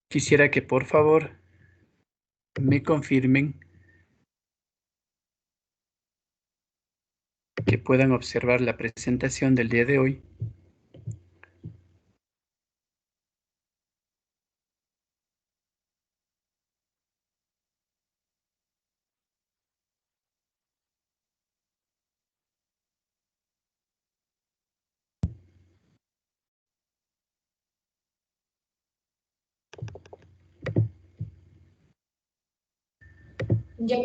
Quisiera que por favor me confirmen que puedan observar la presentación del día de hoy. Ya.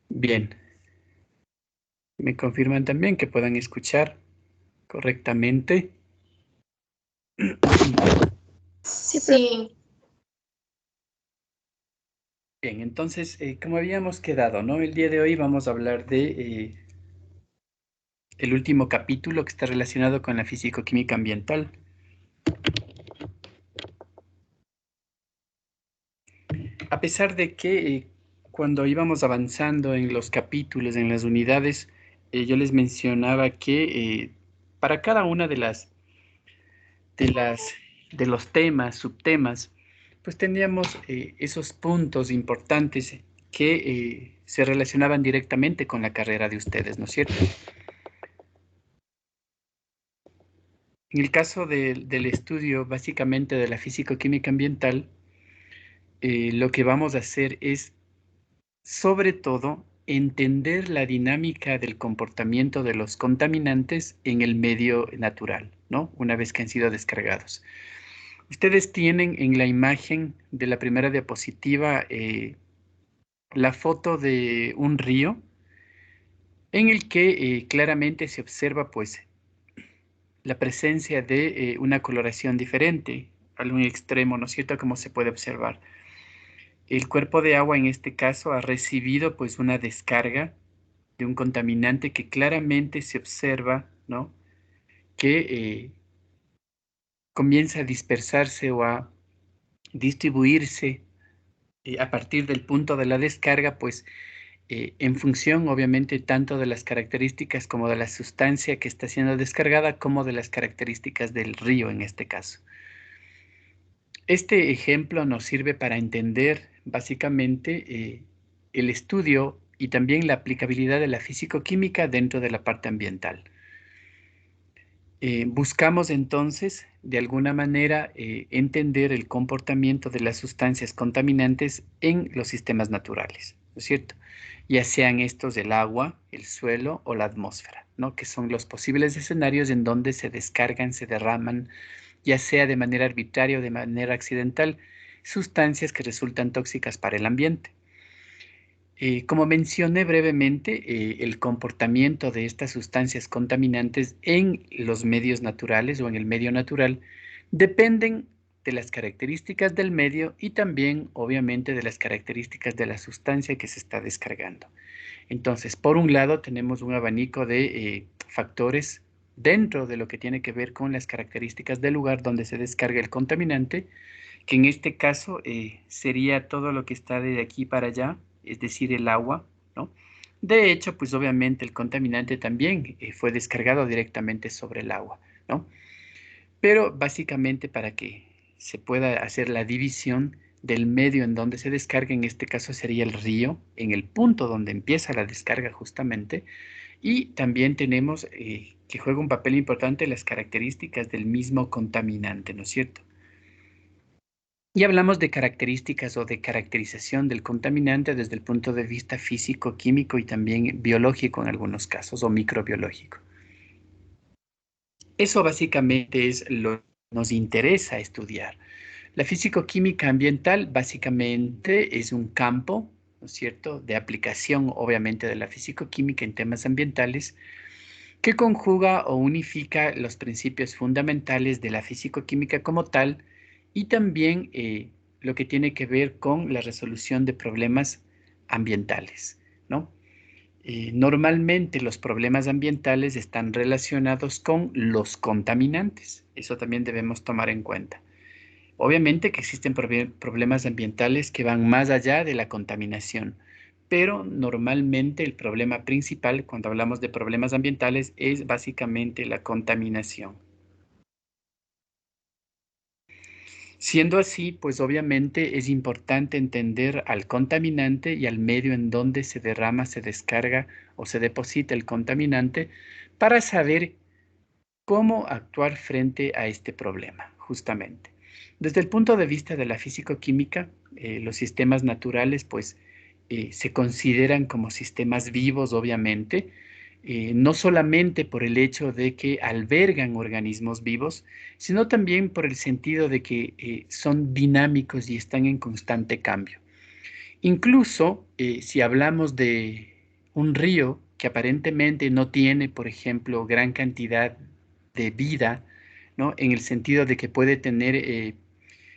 Bien, me confirman también que puedan escuchar correctamente. Sí, Bien, entonces, como habíamos quedado, ¿no? El día de hoy vamos a hablar de el último capítulo que está relacionado con la físico-química ambiental. A pesar de que cuando íbamos avanzando en los capítulos, en las unidades, yo les mencionaba que para cada una de las de los temas, subtemas, pues teníamos esos puntos importantes que se relacionaban directamente con la carrera de ustedes, ¿no es cierto? En el caso del estudio básicamente de la físico-química ambiental, lo que vamos a hacer es, sobre todo, entender la dinámica del comportamiento de los contaminantes en el medio natural, ¿no? Una vez que han sido descargados. Ustedes tienen en la imagen de la primera diapositiva la foto de un río en el que claramente se observa pues la presencia de una coloración diferente al un extremo, ¿no es cierto? Como se puede observar. El cuerpo de agua en este caso ha recibido pues una descarga de un contaminante que claramente se observa, ¿no? Que comienza a dispersarse o a distribuirse a partir del punto de la descarga, pues en función obviamente tanto de las características como de la sustancia que está siendo descargada, como de las características del río en este caso. Este ejemplo nos sirve para entender básicamente el estudio y también la aplicabilidad de la físico-química dentro de la parte ambiental. Buscamos entonces, de alguna manera, entender el comportamiento de las sustancias contaminantes en los sistemas naturales, ¿no es cierto? Ya sean estos el agua, el suelo o la atmósfera, ¿no? Que son los posibles escenarios en donde se descargan, se derraman, ya sea de manera arbitraria o de manera accidental, sustancias que resultan tóxicas para el ambiente. Como mencioné brevemente, el comportamiento de estas sustancias contaminantes en los medios naturales o en el medio natural dependen de las características del medio y también, obviamente, de las características de la sustancia que se está descargando. Entonces, por un lado, tenemos un abanico de factores dentro de lo que tiene que ver con las características del lugar donde se descarga el contaminante, que en este caso sería todo lo que está de aquí para allá, es decir, el agua, ¿no? De hecho, pues obviamente el contaminante también fue descargado directamente sobre el agua, ¿no? Pero básicamente para que se pueda hacer la división del medio en donde se descarga, en este caso sería el río, en el punto donde empieza la descarga justamente, y también tenemos que juega un papel importante las características del mismo contaminante, ¿no es cierto? Y hablamos de características o de caracterización del contaminante desde el punto de vista físico, químico y también biológico en algunos casos, o microbiológico. Eso básicamente es lo que nos interesa estudiar. La físico-química ambiental básicamente es un campo, ¿no es cierto?, de aplicación obviamente de la físico-química en temas ambientales que conjuga o unifica los principios fundamentales de la físico-química como tal y también lo que tiene que ver con la resolución de problemas ambientales, ¿no? Normalmente los problemas ambientales están relacionados con los contaminantes. Eso también debemos tomar en cuenta. Obviamente que existen problemas ambientales que van más allá de la contaminación, pero normalmente el problema principal cuando hablamos de problemas ambientales es básicamente la contaminación. Siendo así, pues obviamente es importante entender al contaminante y al medio en donde se derrama, se descarga o se deposita el contaminante para saber cómo actuar frente a este problema, justamente. Desde el punto de vista de la físico-química, los sistemas naturales, pues, se consideran como sistemas vivos, obviamente, no solamente por el hecho de que albergan organismos vivos, sino también por el sentido de que son dinámicos y están en constante cambio. Incluso si hablamos de un río que aparentemente no tiene, por ejemplo, gran cantidad de vida, ¿no? En el sentido de que puede tener,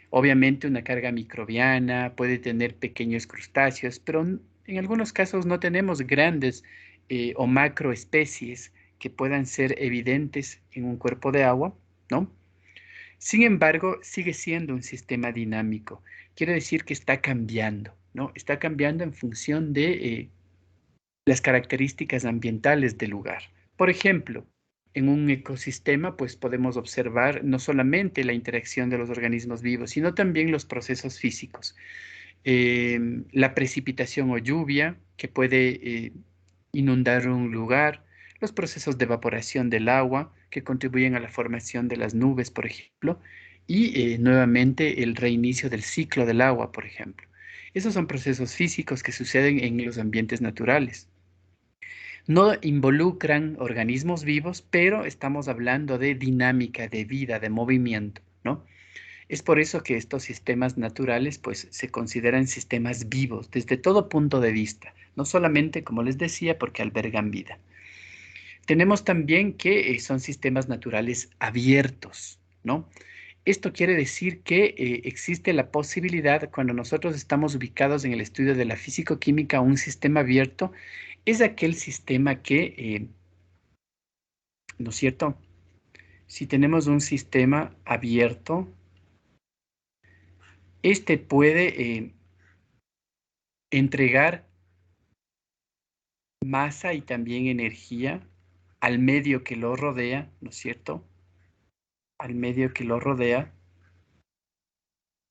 obviamente, una carga microbiana, puede tener pequeños crustáceos, pero en algunos casos no tenemos grandes o macroespecies que puedan ser evidentes en un cuerpo de agua, ¿no? Sin embargo, sigue siendo un sistema dinámico. Quiere decir que está cambiando, ¿no? Está cambiando en función de las características ambientales del lugar. Por ejemplo, en un ecosistema, pues podemos observar no solamente la interacción de los organismos vivos, sino también los procesos físicos. La precipitación o lluvia que puede inundar un lugar, los procesos de evaporación del agua que contribuyen a la formación de las nubes, por ejemplo, y nuevamente el reinicio del ciclo del agua, por ejemplo. Esos son procesos físicos que suceden en los ambientes naturales. No involucran organismos vivos, pero estamos hablando de dinámica, de vida, de movimiento, ¿no? Es por eso que estos sistemas naturales pues se consideran sistemas vivos desde todo punto de vista, no solamente, como les decía, porque albergan vida. Tenemos también que son sistemas naturales abiertos, ¿no? Esto quiere decir que existe la posibilidad, cuando nosotros estamos ubicados en el estudio de la físico-química, un sistema abierto es aquel sistema que, ¿no es cierto? Si tenemos un sistema abierto, este puede entregar masa y también energía al medio que lo rodea, ¿no es cierto? Al medio que lo rodea.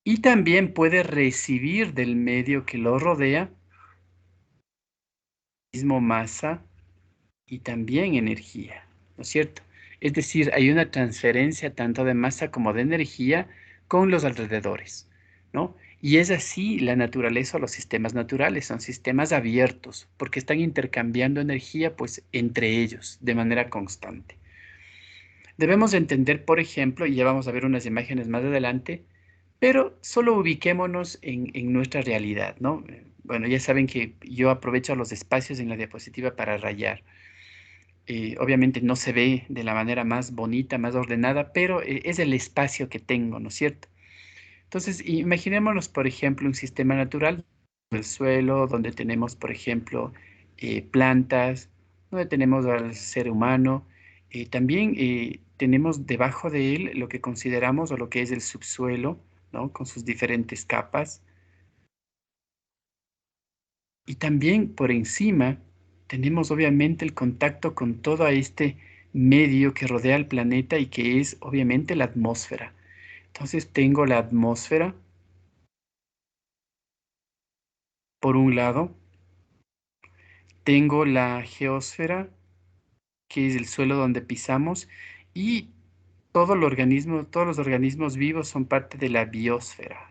Y también puede recibir del medio que lo rodea mismo masa y también energía, ¿no es cierto? Es decir, hay una transferencia tanto de masa como de energía con los alrededores, ¿no? Y es así la naturaleza o los sistemas naturales, son sistemas abiertos, porque están intercambiando energía, pues, entre ellos, de manera constante. Debemos entender, por ejemplo, y ya vamos a ver unas imágenes más adelante, pero solo ubiquémonos en nuestra realidad, ¿no? Bueno, ya saben que yo aprovecho los espacios en la diapositiva para rayar. Obviamente no se ve de la manera más bonita, más ordenada, pero es el espacio que tengo, ¿no es cierto? Entonces, imaginémonos, por ejemplo, un sistema natural, el suelo, donde tenemos, por ejemplo, plantas, donde tenemos al ser humano. También tenemos debajo de él lo que consideramos o lo que es el subsuelo, ¿no? Con sus diferentes capas. Y también por encima tenemos obviamente el contacto con todo este medio que rodea al planeta y que es obviamente la atmósfera. Entonces tengo la atmósfera por un lado, tengo la geósfera, que es el suelo donde pisamos, y todos los organismos vivos son parte de la biosfera.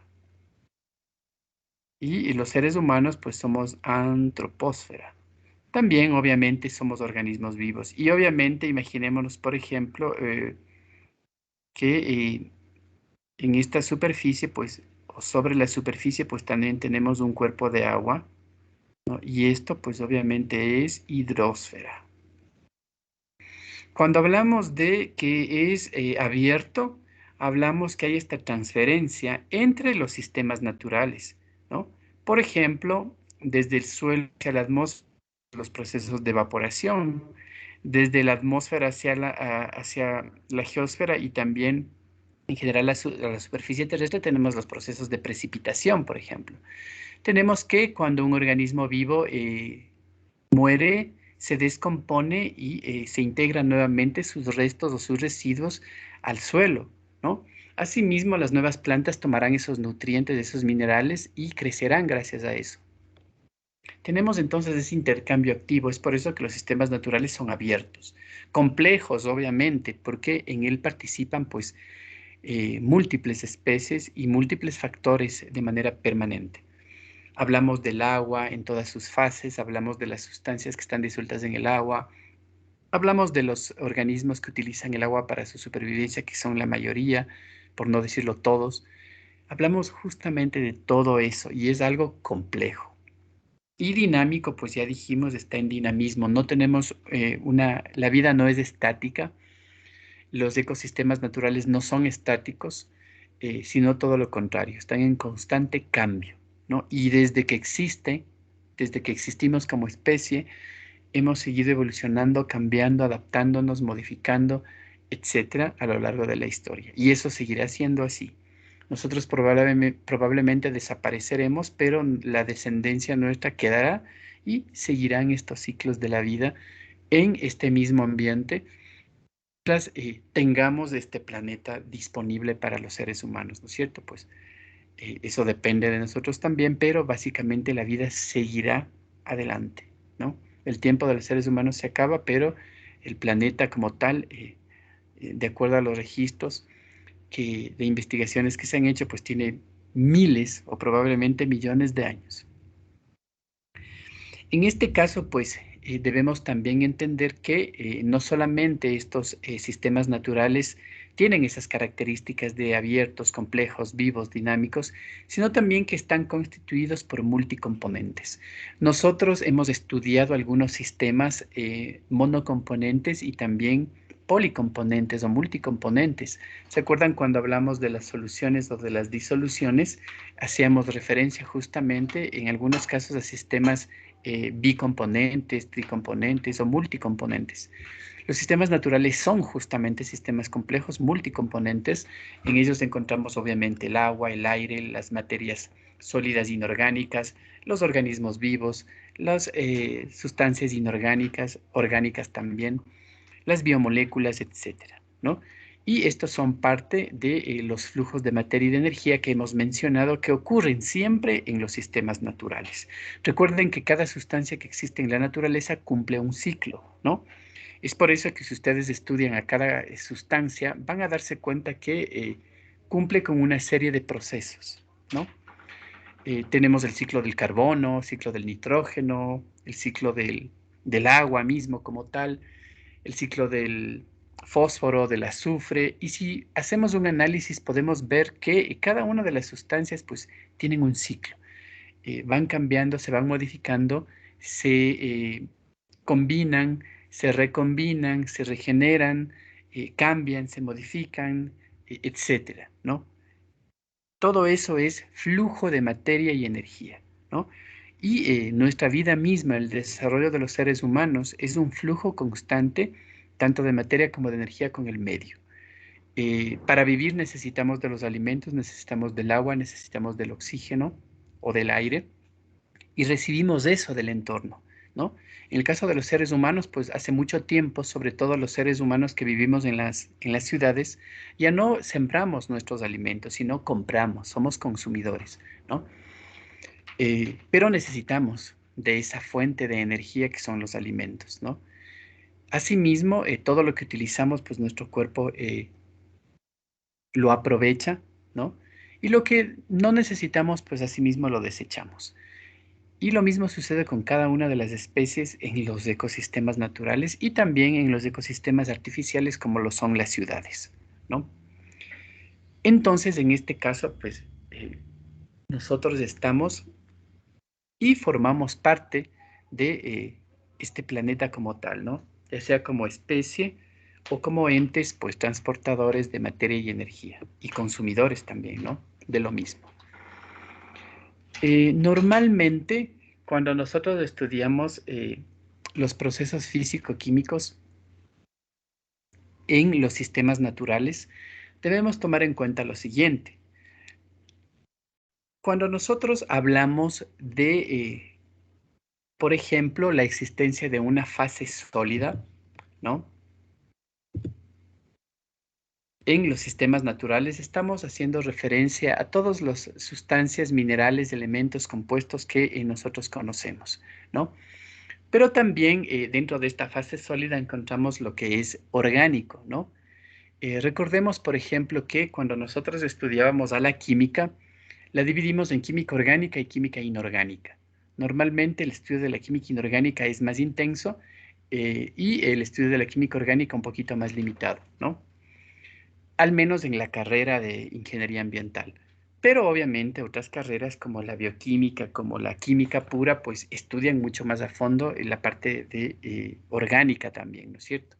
Y los seres humanos pues somos antropósfera. También obviamente somos organismos vivos. Y obviamente imaginémonos, por ejemplo, que en esta superficie, pues, o sobre la superficie, pues también tenemos un cuerpo de agua, ¿no? Y esto, pues, obviamente es hidrosfera. Cuando hablamos de que es abierto, hablamos que hay esta transferencia entre los sistemas naturales, ¿no? Por ejemplo, desde el suelo hacia la atmósfera, los procesos de evaporación, desde la atmósfera hacia la geósfera y también en general a la superficie terrestre tenemos los procesos de precipitación, por ejemplo. Tenemos que cuando un organismo vivo muere, se descompone y se integran nuevamente sus restos o sus residuos al suelo, ¿no? Asimismo, las nuevas plantas tomarán esos nutrientes, esos minerales y crecerán gracias a eso. Tenemos entonces ese intercambio activo, es por eso que los sistemas naturales son abiertos, complejos obviamente, porque en él participan pues múltiples especies y múltiples factores de manera permanente. Hablamos del agua en todas sus fases, hablamos de las sustancias que están disueltas en el agua, hablamos de los organismos que utilizan el agua para su supervivencia, que son la mayoría, por no decirlo todos. Hablamos justamente de todo eso y es algo complejo. Y dinámico, pues ya dijimos, está en dinamismo. No tenemos la vida no es estática, los ecosistemas naturales no son estáticos, sino todo lo contrario, están en constante cambio, ¿no? Y desde que existimos como especie, hemos seguido evolucionando, cambiando, adaptándonos, modificando, etcétera, a lo largo de la historia. Y eso seguirá siendo así. Nosotros probablemente desapareceremos, pero la descendencia nuestra quedará y seguirán estos ciclos de la vida en este mismo ambiente mientras tengamos este planeta disponible para los seres humanos, ¿no es cierto? Pues eso depende de nosotros también, pero básicamente la vida seguirá adelante, ¿no? El tiempo de los seres humanos se acaba, pero el planeta como tal, de acuerdo a los registros de investigaciones que se han hecho, pues tiene miles o probablemente millones de años. En este caso, pues debemos también entender que no solamente estos sistemas naturales tienen esas características de abiertos, complejos, vivos, dinámicos, sino también que están constituidos por multicomponentes. Nosotros hemos estudiado algunos sistemas monocomponentes y también policomponentes o multicomponentes. ¿Se acuerdan cuando hablamos de las soluciones o de las disoluciones? Hacíamos referencia justamente en algunos casos a sistemas bicomponentes, tricomponentes o multicomponentes. Los sistemas naturales son justamente sistemas complejos, multicomponentes. En ellos encontramos obviamente el agua, el aire, las materias sólidas inorgánicas, los organismos vivos, las sustancias inorgánicas, orgánicas también, las biomoléculas, etcétera, ¿no? Y estos son parte de los flujos de materia y de energía que hemos mencionado que ocurren siempre en los sistemas naturales. Recuerden que cada sustancia que existe en la naturaleza cumple un ciclo, ¿no? Es por eso que si ustedes estudian a cada sustancia, van a darse cuenta que cumple con una serie de procesos, ¿no? Tenemos el ciclo del carbono, ciclo del nitrógeno, el ciclo del agua mismo como tal, el ciclo del fósforo, del azufre, y si hacemos un análisis podemos ver que cada una de las sustancias pues tienen un ciclo. Van cambiando, se van modificando, se combinan, se recombinan, se regeneran, cambian, se modifican, etcétera, ¿no? Todo eso es flujo de materia y energía, ¿no? Y nuestra vida misma, el desarrollo de los seres humanos, es un flujo constante, tanto de materia como de energía con el medio. Para vivir necesitamos de los alimentos, necesitamos del agua, necesitamos del oxígeno o del aire, y recibimos eso del entorno, ¿no? En el caso de los seres humanos, pues hace mucho tiempo, sobre todo los seres humanos que vivimos en las ciudades, ya no sembramos nuestros alimentos, sino compramos, somos consumidores, ¿no? Pero necesitamos de esa fuente de energía que son los alimentos, ¿no? Asimismo, todo lo que utilizamos, pues nuestro cuerpo lo aprovecha, ¿no? Y lo que no necesitamos, pues asimismo lo desechamos. Y lo mismo sucede con cada una de las especies en los ecosistemas naturales y también en los ecosistemas artificiales como lo son las ciudades, ¿no? Entonces, en este caso, pues nosotros estamos y formamos parte de este planeta como tal, ¿no? Ya sea como especie o como entes, pues transportadores de materia y energía y consumidores también, ¿no? De lo mismo. Normalmente, cuando nosotros estudiamos los procesos físico-químicos en los sistemas naturales, debemos tomar en cuenta lo siguiente. Cuando nosotros hablamos de, por ejemplo, la existencia de una fase sólida, ¿no? en los sistemas naturales estamos haciendo referencia a todas las sustancias, minerales, elementos, compuestos que nosotros conocemos, ¿no? Pero también dentro de esta fase sólida encontramos lo que es orgánico, ¿no? Recordemos, por ejemplo, que cuando nosotros estudiábamos a la química, la dividimos en química orgánica y química inorgánica. Normalmente el estudio de la química inorgánica es más intenso y el estudio de la química orgánica un poquito más limitado, ¿no? Al menos en la carrera de ingeniería ambiental. Pero obviamente otras carreras como la bioquímica, como la química pura, pues estudian mucho más a fondo en la parte de orgánica también, ¿no es cierto?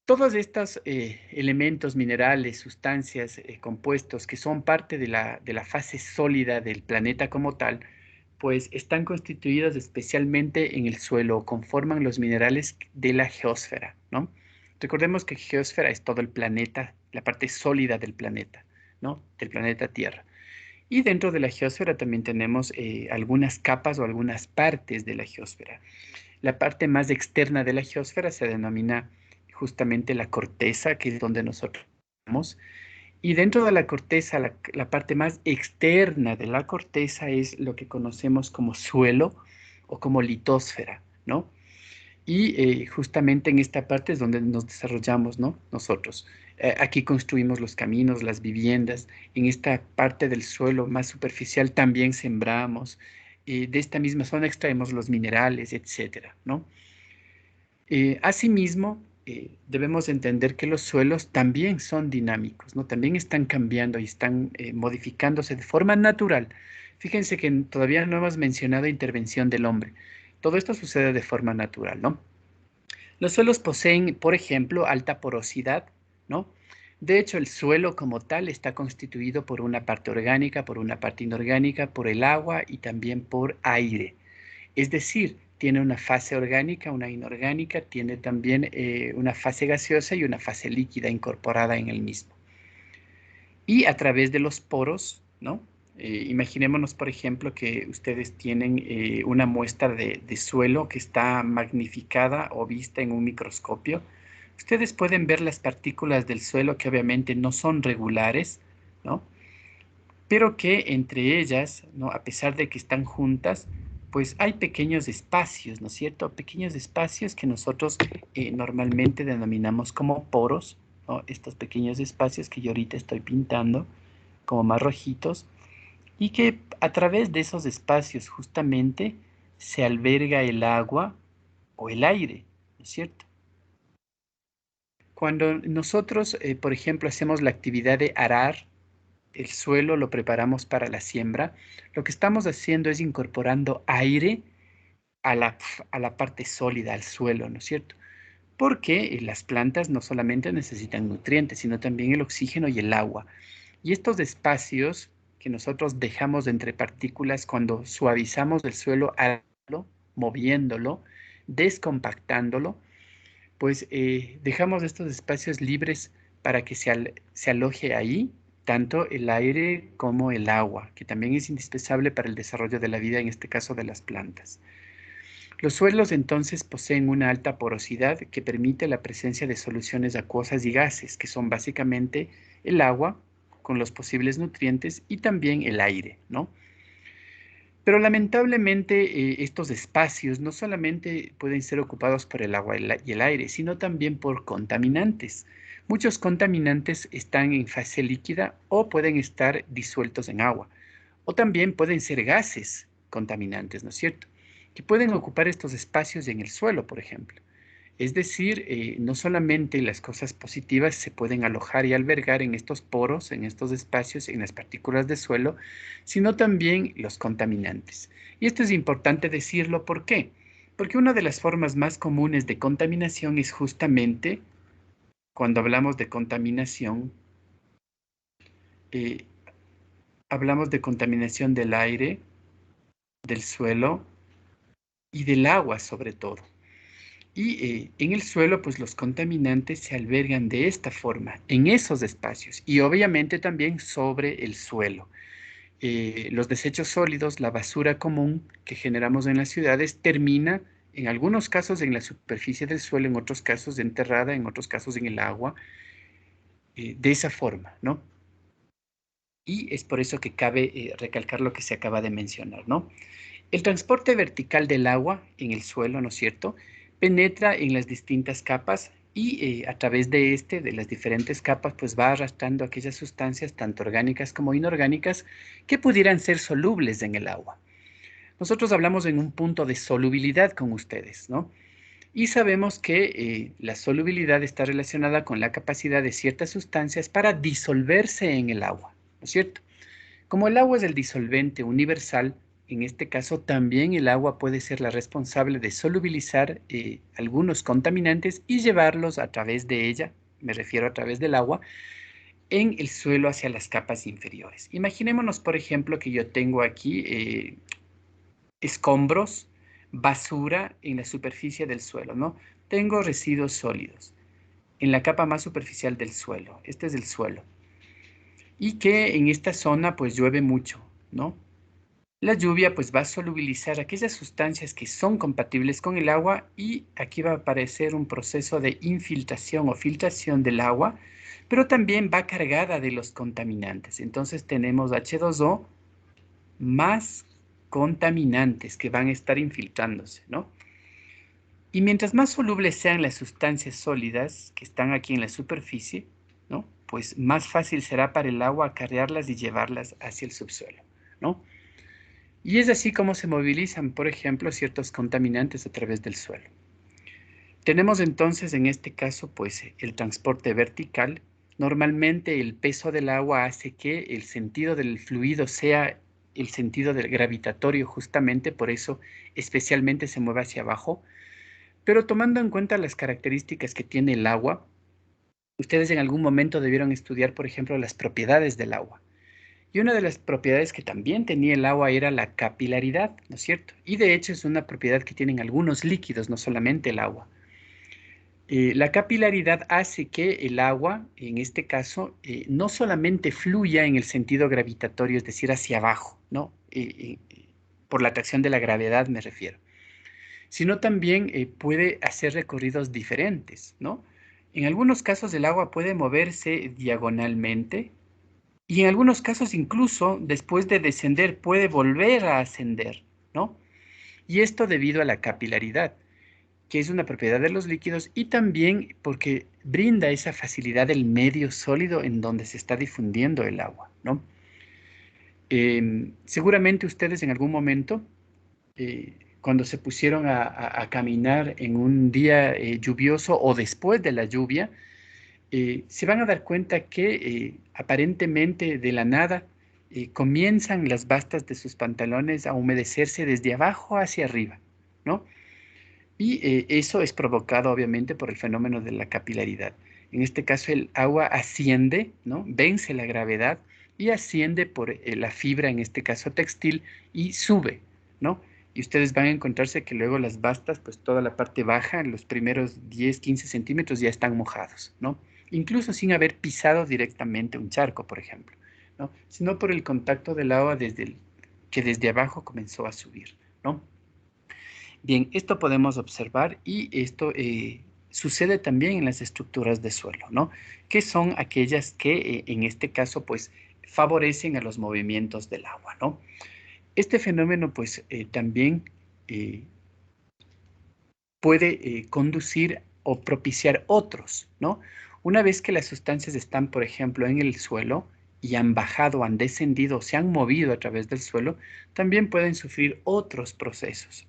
Todos estos elementos, minerales, sustancias, compuestos que son parte de la fase sólida del planeta como tal, pues están constituidos especialmente en el suelo, conforman los minerales de la geósfera, ¿no? Recordemos que geósfera es todo el planeta, la parte sólida del planeta, ¿no? Del planeta Tierra. Y dentro de la geósfera también tenemos algunas capas o algunas partes de la geósfera. La parte más externa de la geósfera se denomina justamente la corteza, que es donde nosotros estamos. Y dentro de la corteza, la parte más externa de la corteza es lo que conocemos como suelo o como litósfera, ¿no? Y justamente en esta parte es donde nos desarrollamos, ¿no? Nosotros. Aquí construimos los caminos, las viviendas. En esta parte del suelo más superficial también sembramos. De esta misma zona extraemos los minerales, etcétera, ¿no? Asimismo, debemos entender que los suelos también son dinámicos, ¿no? También están cambiando y están modificándose de forma natural. Fíjense que todavía no hemos mencionado intervención del hombre. Todo esto sucede de forma natural, ¿no? Los suelos poseen, por ejemplo, alta porosidad, ¿no? De hecho, el suelo como tal está constituido por una parte orgánica, por una parte inorgánica, por el agua y también por aire. Es decir, tiene una fase orgánica, una inorgánica, tiene también una fase gaseosa y una fase líquida incorporada en el mismo. Y a través de los poros, ¿no? Imaginémonos, por ejemplo, que ustedes tienen una muestra de suelo que está magnificada o vista en un microscopio. Ustedes pueden ver las partículas del suelo que obviamente no son regulares, ¿no? Pero que entre ellas, ¿no? A pesar de que están juntas, pues hay pequeños espacios, ¿no es cierto? Pequeños espacios que nosotros normalmente denominamos como poros, ¿no? Estos pequeños espacios que yo ahorita estoy pintando como más rojitos y que a través de esos espacios justamente se alberga el agua o el aire, ¿no es cierto? Cuando nosotros, por ejemplo, hacemos la actividad de arar, el suelo lo preparamos para la siembra, lo que estamos haciendo es incorporando aire a la parte sólida, al suelo, ¿no es cierto? Porque las plantas no solamente necesitan nutrientes, sino también el oxígeno y el agua. Y estos espacios que nosotros dejamos entre partículas cuando suavizamos el suelo, moviéndolo, descompactándolo, pues dejamos estos espacios libres para que se aloje ahí tanto el aire como el agua, que también es indispensable para el desarrollo de la vida, en este caso de las plantas. Los suelos entonces poseen una alta porosidad que permite la presencia de soluciones acuosas y gases, que son básicamente el agua con los posibles nutrientes y también el aire, ¿no? Pero lamentablemente estos espacios no solamente pueden ser ocupados por el agua y el aire, sino también por contaminantes. Muchos contaminantes están en fase líquida o pueden estar disueltos en agua. O también pueden ser gases contaminantes, ¿no es cierto? Que pueden ocupar estos espacios en el suelo, por ejemplo. Es decir, no solamente las cosas positivas se pueden alojar y albergar en estos poros, en estos espacios, en las partículas de suelo, sino también los contaminantes. Y esto es importante decirlo, ¿por qué? Porque una de las formas más comunes de contaminación es justamente, cuando hablamos de contaminación, eh, hablamos de contaminación del aire, del suelo y del agua sobre todo. Y en el suelo, pues los contaminantes se albergan de esta forma, en esos espacios, y obviamente también sobre el suelo. Los desechos sólidos, la basura común que generamos en las ciudades, termina En algunos casos en la superficie del suelo, en otros casos enterrada, en otros casos en el agua, de esa forma, ¿no? Y es por eso que cabe recalcar lo que se acaba de mencionar, ¿no? El transporte vertical del agua en el suelo, ¿no es cierto?, penetra en las distintas capas y a través de las diferentes capas, pues va arrastrando aquellas sustancias, tanto orgánicas como inorgánicas, que pudieran ser solubles en el agua. Nosotros hablamos en un punto de solubilidad con ustedes, ¿no? Y sabemos que la solubilidad está relacionada con la capacidad de ciertas sustancias para disolverse en el agua, ¿no es cierto? Como el agua es el disolvente universal, en este caso también el agua puede ser la responsable de solubilizar algunos contaminantes y llevarlos a través de ella, me refiero a través del agua, en el suelo hacia las capas inferiores. Imaginémonos, por ejemplo, que yo tengo aquí escombros, basura en la superficie del suelo, ¿no? Tengo residuos sólidos en la capa más superficial del suelo. Este es el suelo. Y que en esta zona pues llueve mucho, ¿no? La lluvia pues va a solubilizar aquellas sustancias que son compatibles con el agua y aquí va a aparecer un proceso de infiltración o filtración del agua, pero también va cargada de los contaminantes. Entonces tenemos H2O más contaminantes que van a estar infiltrándose, ¿no? Y mientras más solubles sean las sustancias sólidas que están aquí en la superficie, ¿no? Pues más fácil será para el agua acarrearlas y llevarlas hacia el subsuelo, ¿no? Y es así como se movilizan, por ejemplo, ciertos contaminantes a través del suelo. Tenemos entonces en este caso, pues, el transporte vertical. Normalmente el peso del agua hace que el sentido del fluido sea el sentido del gravitatorio, justamente por eso especialmente se mueve hacia abajo. Pero tomando en cuenta las características que tiene el agua, ustedes en algún momento debieron estudiar, por ejemplo, las propiedades del agua. Y una de las propiedades que también tenía el agua era la capilaridad, ¿no es cierto? Y de hecho es una propiedad que tienen algunos líquidos, no solamente el agua. La capilaridad hace que el agua, en este caso, no solamente fluya en el sentido gravitatorio, es decir, hacia abajo, ¿no? Por la atracción de la gravedad me refiero, sino también puede hacer recorridos diferentes, ¿no? En algunos casos el agua puede moverse diagonalmente y en algunos casos incluso después de descender puede volver a ascender, ¿no? Y esto debido a la capilaridad, que es una propiedad de los líquidos y también porque brinda esa facilidad del medio sólido en donde se está difundiendo el agua, ¿no? Seguramente ustedes en algún momento, cuando se pusieron a caminar en un día lluvioso o después de la lluvia, se van a dar cuenta que aparentemente de la nada comienzan las bastas de sus pantalones a humedecerse desde abajo hacia arriba, ¿no? Y eso es provocado obviamente por el fenómeno de la capilaridad. En este caso el agua asciende, ¿no? Vence la gravedad y asciende por la fibra, en este caso textil, y sube, ¿no? Y ustedes van a encontrarse que luego las bastas, pues toda la parte baja, los primeros 10, 15 centímetros ya están mojados, ¿no? Incluso sin haber pisado directamente un charco, por ejemplo, ¿no? Sino por el contacto del agua que desde abajo comenzó a subir, ¿no? Bien, esto podemos observar y esto sucede también en las estructuras de suelo, ¿no? Que son aquellas que en este caso pues favorecen a los movimientos del agua, ¿no? Este fenómeno pues también puede conducir o propiciar otros, ¿no? Una vez que las sustancias están, por ejemplo, en el suelo y han bajado, han descendido, se han movido a través del suelo, también pueden sufrir otros procesos,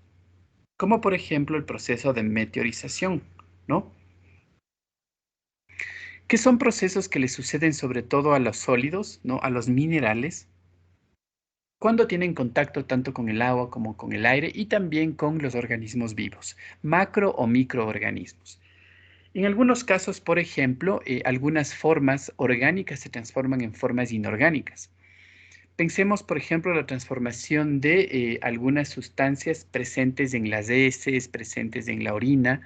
como por ejemplo el proceso de meteorización, ¿no? Que son procesos que le suceden sobre todo a los sólidos, ¿no? A los minerales, cuando tienen contacto tanto con el agua como con el aire y también con los organismos vivos, macro o microorganismos. En algunos casos, por ejemplo, algunas formas orgánicas se transforman en formas inorgánicas. Pensemos, por ejemplo, la transformación de algunas sustancias presentes en las heces, presentes en la orina,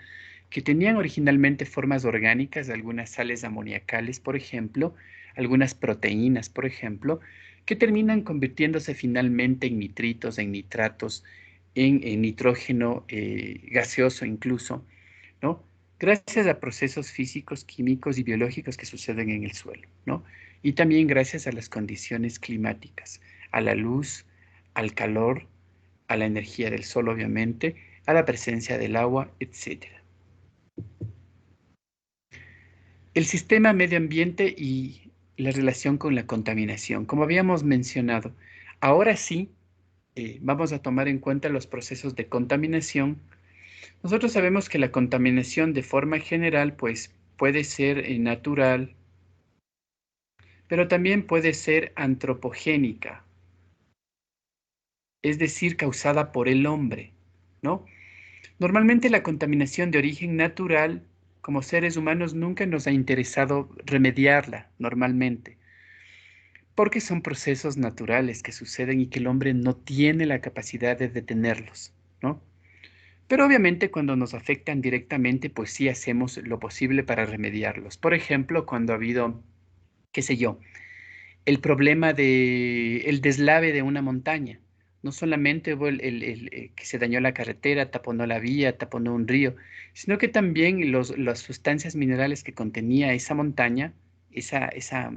que tenían originalmente formas orgánicas, algunas sales amoniacales, por ejemplo, algunas proteínas, por ejemplo, que terminan convirtiéndose finalmente en nitritos, en nitratos, en nitrógeno gaseoso incluso, ¿no? Gracias a procesos físicos, químicos y biológicos que suceden en el suelo, ¿no? Y también gracias a las condiciones climáticas, a la luz, al calor, a la energía del sol, obviamente, a la presencia del agua, etcétera. El sistema medio ambiente y la relación con la contaminación. Como habíamos mencionado, ahora sí vamos a tomar en cuenta los procesos de contaminación. Nosotros sabemos que la contaminación de forma general, pues, puede ser natural, pero también puede ser antropogénica, es decir, causada por el hombre, ¿no? Normalmente la contaminación de origen natural, como seres humanos, nunca nos ha interesado remediarla normalmente, porque son procesos naturales que suceden y que el hombre no tiene la capacidad de detenerlos, ¿no? Pero obviamente cuando nos afectan directamente, pues sí hacemos lo posible para remediarlos. Por ejemplo, cuando ha habido, qué sé yo, el problema de el deslave de una montaña. No solamente hubo que se dañó la carretera, taponó la vía, taponó un río, sino que también las sustancias minerales que contenía esa montaña, esa, esa,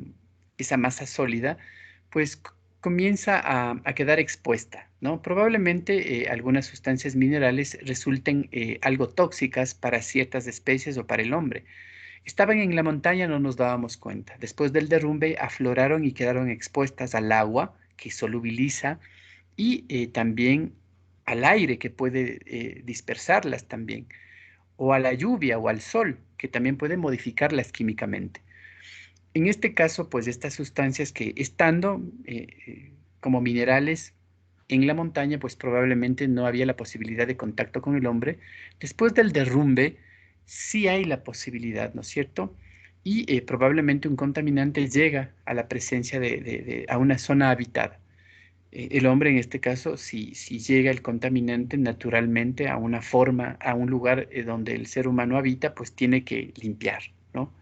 esa masa sólida, pues comienza a quedar expuesta, ¿no? Probablemente algunas sustancias minerales resulten algo tóxicas para ciertas especies o para el hombre. Estaban en la montaña, no nos dábamos cuenta. Después del derrumbe afloraron y quedaron expuestas al agua que solubiliza y también al aire que puede dispersarlas también, o a la lluvia o al sol que también puede modificarlas químicamente. En este caso, pues estas sustancias que estando como minerales en la montaña, pues probablemente no había la posibilidad de contacto con el hombre. Después del derrumbe, sí hay la posibilidad, ¿no es cierto? Y probablemente un contaminante llega a la presencia a una zona habitada. El hombre, en este caso, si llega el contaminante naturalmente a una forma, a un lugar donde el ser humano habita, pues tiene que limpiar, ¿no?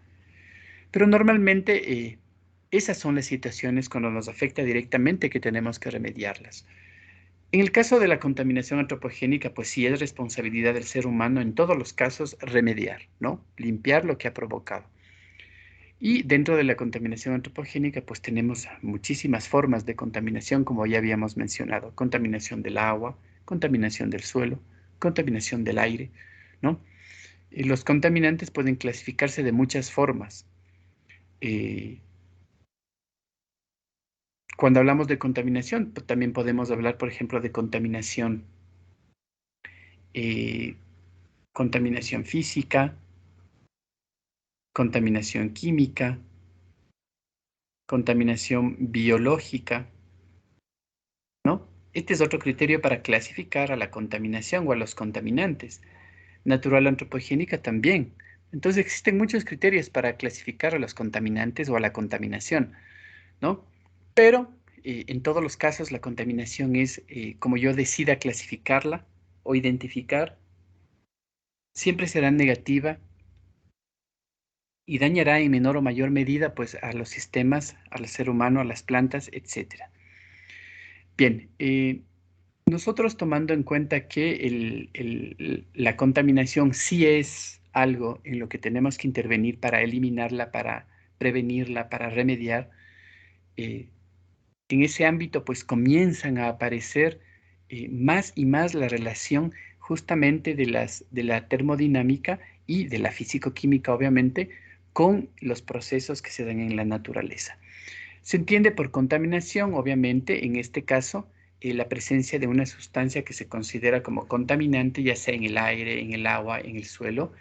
Pero normalmente esas son las situaciones cuando nos afecta directamente que tenemos que remediarlas. En el caso de la contaminación antropogénica, pues sí es responsabilidad del ser humano en todos los casos remediar, ¿no? Limpiar lo que ha provocado. Y dentro de la contaminación antropogénica, pues tenemos muchísimas formas de contaminación, como ya habíamos mencionado. Contaminación del agua, contaminación del suelo, contaminación del aire, ¿no? Y los contaminantes pueden clasificarse de muchas formas. Eh, Cuando hablamos de contaminación, pues, también podemos hablar, por ejemplo, de eh, contaminación física, contaminación química, contaminación biológica, ¿no? Este es otro criterio para clasificar a la contaminación o a los contaminantes. Natural antropogénica también. Entonces existen muchos criterios para clasificar a los contaminantes o a la contaminación, ¿no? Pero en todos los casos la contaminación es como yo decida clasificarla o identificar, siempre será negativa y dañará en menor o mayor medida pues a los sistemas, al ser humano, a las plantas, etcétera. Bien, nosotros tomando en cuenta que la contaminación sí es algo en lo que tenemos que intervenir para eliminarla, para prevenirla, para remediar, eh, en ese ámbito pues comienzan a aparecer más y más la relación justamente de la termodinámica y de la físico-química, obviamente, con los procesos que se dan en la naturaleza. Se entiende por contaminación, obviamente, en este caso, la presencia de una sustancia que se considera como contaminante, ya sea en el aire, en el agua, en el suelo,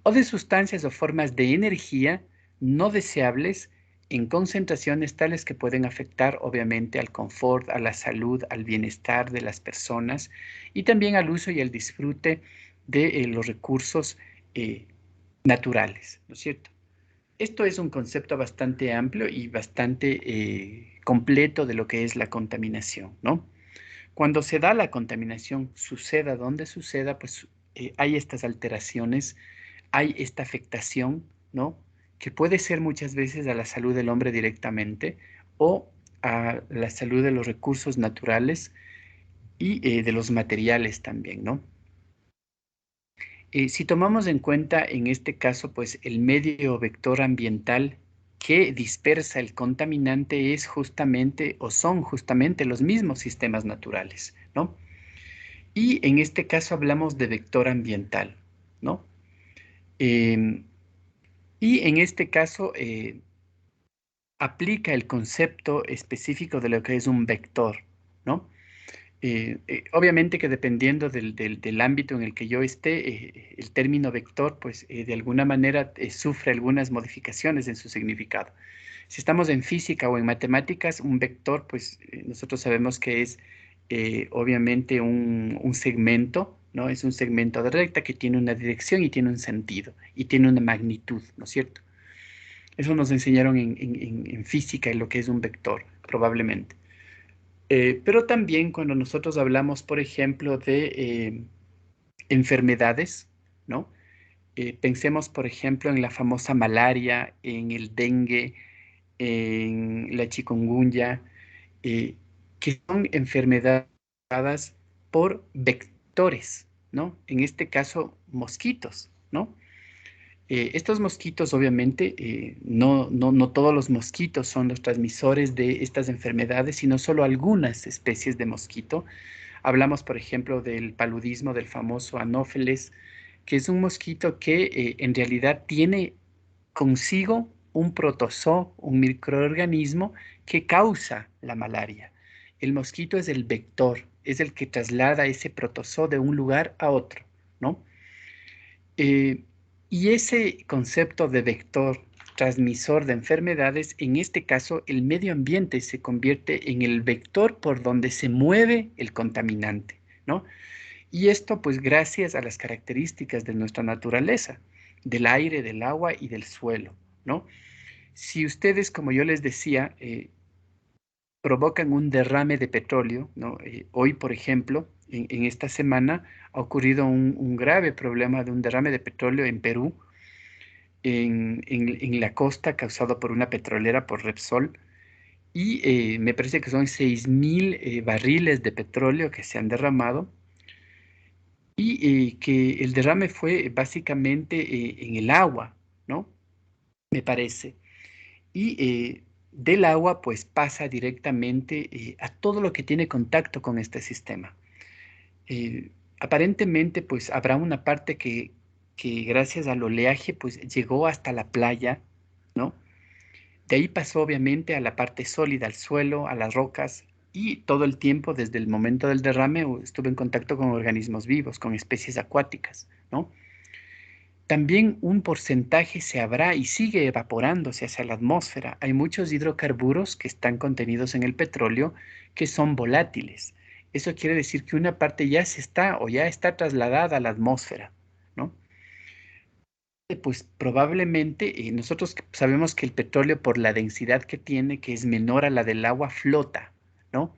o de sustancias o formas de energía no deseables en concentraciones tales que pueden afectar obviamente al confort, a la salud, al bienestar de las personas y también al uso y al disfrute de los recursos eh, naturales, ¿no es cierto? Esto es un concepto bastante amplio y bastante completo de lo que es la contaminación, ¿no? Cuando se da la contaminación, suceda donde suceda, pues hay estas alteraciones, hay esta afectación, ¿no? Que puede ser muchas veces a la salud del hombre directamente o a la salud de los recursos naturales y de los materiales también, ¿no? Si tomamos en cuenta en este caso, pues el medio vector ambiental que dispersa el contaminante es justamente o son justamente los mismos sistemas naturales, ¿no? Y en este caso hablamos de vector ambiental, ¿no? Em, y en este caso aplica el concepto específico de lo que es un vector, ¿no? Obviamente que dependiendo del ámbito en el que yo esté, el término vector, pues de alguna manera sufre algunas modificaciones en su significado. Si estamos en física o en matemáticas, un vector, pues nosotros sabemos que es obviamente un segmento, ¿no? Es un segmento de recta que tiene una dirección y tiene un sentido y tiene una magnitud, ¿no es cierto? Eso nos enseñaron en física en lo que es un vector, probablemente. Pero también cuando nosotros hablamos, por ejemplo, de enfermedades, ¿no? Pensemos, por ejemplo, en la famosa malaria, en el dengue, en la chikungunya, eh, que son enfermedades causadas por vectores, ¿no? En este caso, mosquitos, ¿no? Estos mosquitos, obviamente, no todos los mosquitos son los transmisores de estas enfermedades, sino solo algunas especies de mosquito. Hablamos, por ejemplo, del paludismo del famoso Anófeles, que es un mosquito que en realidad tiene consigo un protozoo, un microorganismo que causa la malaria. El mosquito es el vector, es el que traslada ese protozoo de un lugar a otro, ¿no? Eh, y ese concepto de vector transmisor de enfermedades, en este caso, el medio ambiente se convierte en el vector por donde se mueve el contaminante, ¿no? Y esto, pues, gracias a las características de nuestra naturaleza, del aire, del agua y del suelo, ¿no? Si ustedes, como yo les decía, provocan un derrame de petróleo, ¿no? Hoy, por ejemplo, en esta semana ha ocurrido un grave problema de un derrame de petróleo en Perú, en la costa, causado por una petrolera, por Repsol, y me parece que son 6.000 barriles de petróleo que se han derramado, y que el derrame fue básicamente en el agua, ¿no? Me parece. Y del agua pues pasa directamente a todo lo que tiene contacto con este sistema. Aparentemente pues habrá una parte que gracias al oleaje pues llegó hasta la playa, ¿no? De ahí pasó obviamente a la parte sólida, al suelo, a las rocas, y todo el tiempo desde el momento del derrame estuve en contacto con organismos vivos, con especies acuáticas, ¿no? También un porcentaje se habrá y sigue evaporándose hacia la atmósfera. Hay muchos hidrocarburos que están contenidos en el petróleo que son volátiles. Eso quiere decir que una parte ya se está o ya está trasladada a la atmósfera, ¿no? Pues probablemente nosotros sabemos que el petróleo por la densidad que tiene, que es menor a la del agua, flota, ¿no?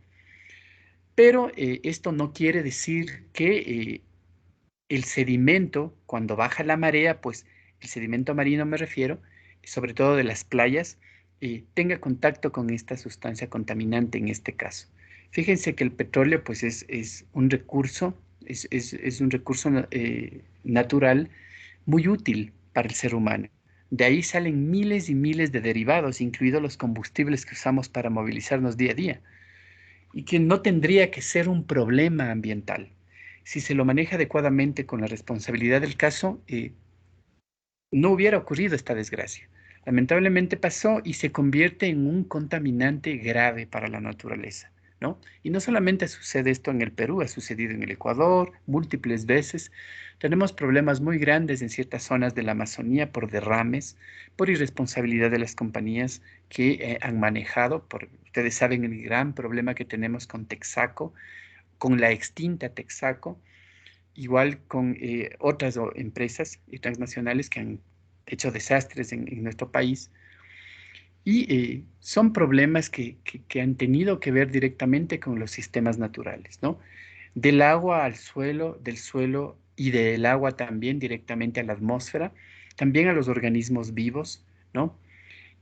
Pero esto no quiere decir que el sedimento, cuando baja la marea, pues el sedimento marino me refiero, sobre todo de las playas, tenga contacto con esta sustancia contaminante en este caso. Fíjense que el petróleo pues es un recurso, es un recurso natural muy útil para el ser humano. De ahí salen miles y miles de derivados, incluidos los combustibles que usamos para movilizarnos día a día, y que no tendría que ser un problema ambiental. Si se lo maneja adecuadamente con la responsabilidad del caso, no hubiera ocurrido esta desgracia. Lamentablemente pasó y se convierte en un contaminante grave para la naturaleza, ¿no? Y no solamente sucede esto en el Perú, ha sucedido en el Ecuador múltiples veces. Tenemos problemas muy grandes en ciertas zonas de la Amazonía por derrames, por irresponsabilidad de las compañías que han manejado. Ustedes saben el gran problema que tenemos con Texaco, con la extinta Texaco, igual con otras empresas transnacionales que han hecho desastres en nuestro país. Y son problemas que han tenido que ver directamente con los sistemas naturales, ¿no? Del agua al suelo, del suelo y del agua también directamente a la atmósfera, también a los organismos vivos, ¿no?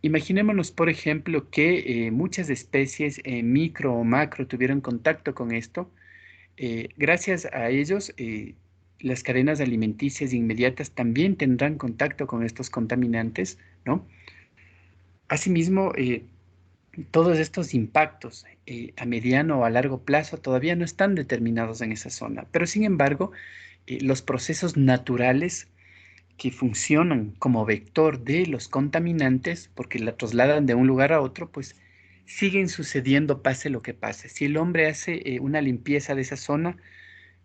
Imaginémonos, por ejemplo, que muchas especies micro o macro tuvieron contacto con esto, Gracias a ellos, las cadenas alimenticias inmediatas también tendrán contacto con estos contaminantes, ¿no? Asimismo, todos estos impactos a mediano o a largo plazo todavía no están determinados en esa zona, pero sin embargo, los procesos naturales que funcionan como vector de los contaminantes, porque la trasladan de un lugar a otro, pues siguen sucediendo pase lo que pase. Si el hombre hace una limpieza de esa zona,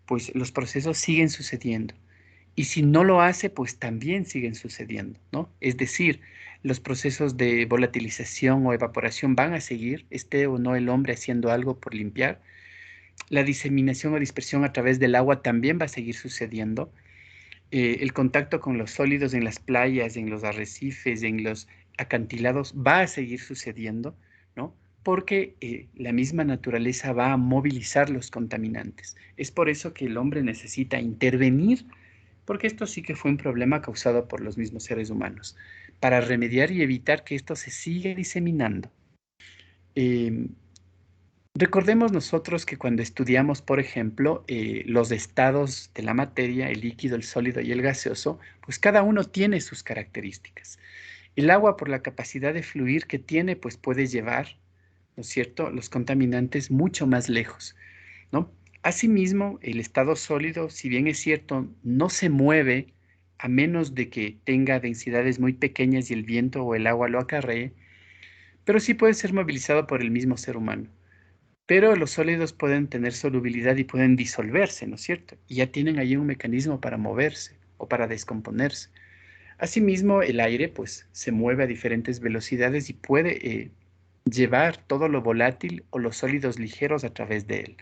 pues los procesos siguen sucediendo. Y si no lo hace, pues también siguen sucediendo, ¿no? Es decir, los procesos de volatilización o evaporación van a seguir, esté o no el hombre haciendo algo por limpiar. La diseminación o dispersión a través del agua también va a seguir sucediendo. El contacto con los sólidos en las playas, en los arrecifes, en los acantilados va a seguir sucediendo, ¿no? Porque la misma naturaleza va a movilizar los contaminantes. Es por eso que el hombre necesita intervenir, porque esto sí que fue un problema causado por los mismos seres humanos, para remediar y evitar que esto se siga diseminando. Eh, Recordemos nosotros que cuando estudiamos, por ejemplo, los estados de la materia, el líquido, el sólido y el gaseoso, pues cada uno tiene sus características. El agua, por la capacidad de fluir que tiene, pues puede llevar, ¿no es cierto?, los contaminantes mucho más lejos, ¿no? Asimismo, el estado sólido, si bien es cierto, no se mueve a menos de que tenga densidades muy pequeñas y el viento o el agua lo acarree, pero sí puede ser movilizado por el mismo ser humano. Pero los sólidos pueden tener solubilidad y pueden disolverse, ¿no es cierto? Y ya tienen ahí un mecanismo para moverse o para descomponerse. Asimismo, el aire pues se mueve a diferentes velocidades y puede llevar todo lo volátil o los sólidos ligeros a través de él.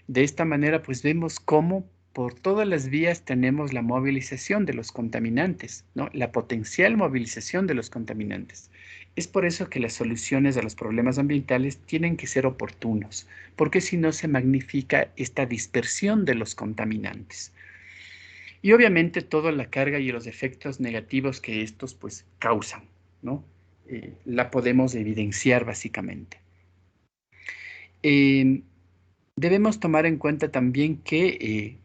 De esta manera pues vemos cómo por todas las vías tenemos la movilización de los contaminantes, ¿no? La potencial movilización de los contaminantes. Es por eso que las soluciones a los problemas ambientales tienen que ser oportunos, porque si no se magnifica esta dispersión de los contaminantes. Y obviamente toda la carga y los efectos negativos que estos pues causan, ¿no? La podemos evidenciar básicamente. Debemos tomar en cuenta también que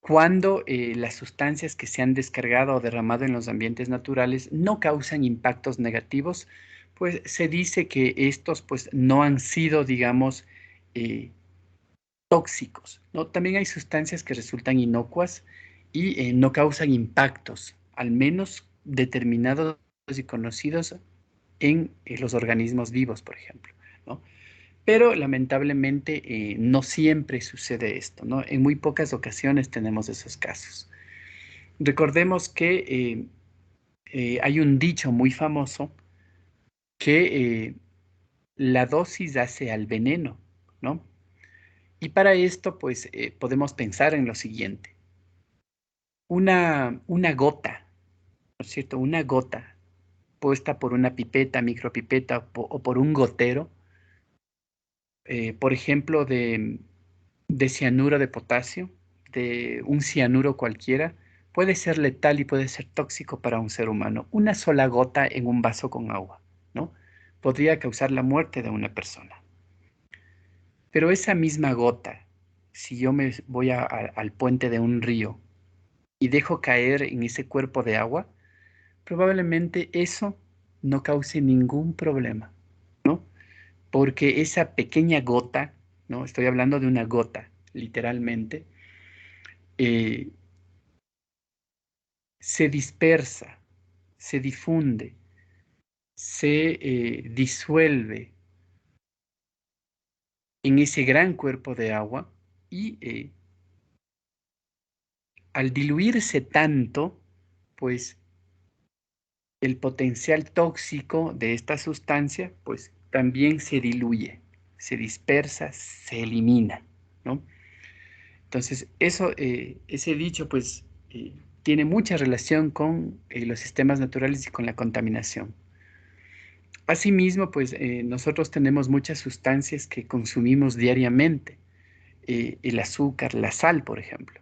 cuando las sustancias que se han descargado o derramado en los ambientes naturales no causan impactos negativos, pues se dice que estos pues no han sido, digamos, tóxicos, ¿no? También hay sustancias que resultan inocuas y no causan impactos, al menos determinados y conocidos en los organismos vivos, por ejemplo, ¿no? Pero lamentablemente no siempre sucede esto, ¿no? En muy pocas ocasiones tenemos esos casos. Recordemos que hay un dicho muy famoso que la dosis hace al veneno, ¿no? Y para esto, pues, podemos pensar en lo siguiente. Una gota, ¿no es cierto? Una gota puesta por una pipeta, micropipeta o por un gotero, por ejemplo, de cianuro de potasio, de un cianuro cualquiera, puede ser letal y puede ser tóxico para un ser humano. Una sola gota en un vaso con agua, ¿no? Podría causar la muerte de una persona. Pero esa misma gota, si yo me voy al puente de un río y dejo caer en ese cuerpo de agua, probablemente eso no cause ningún problema, ¿no? Porque esa pequeña gota, ¿no? Estoy hablando de una gota, literalmente, eh, se dispersa, se difunde, se disuelve en ese gran cuerpo de agua y al diluirse tanto, pues el potencial tóxico de esta sustancia, pues también se diluye, se dispersa, se elimina, ¿no? Entonces, eso, ese dicho, pues, tiene mucha relación con los sistemas naturales y con la contaminación. Asimismo, pues, nosotros tenemos muchas sustancias que consumimos diariamente, el azúcar, la sal, por ejemplo,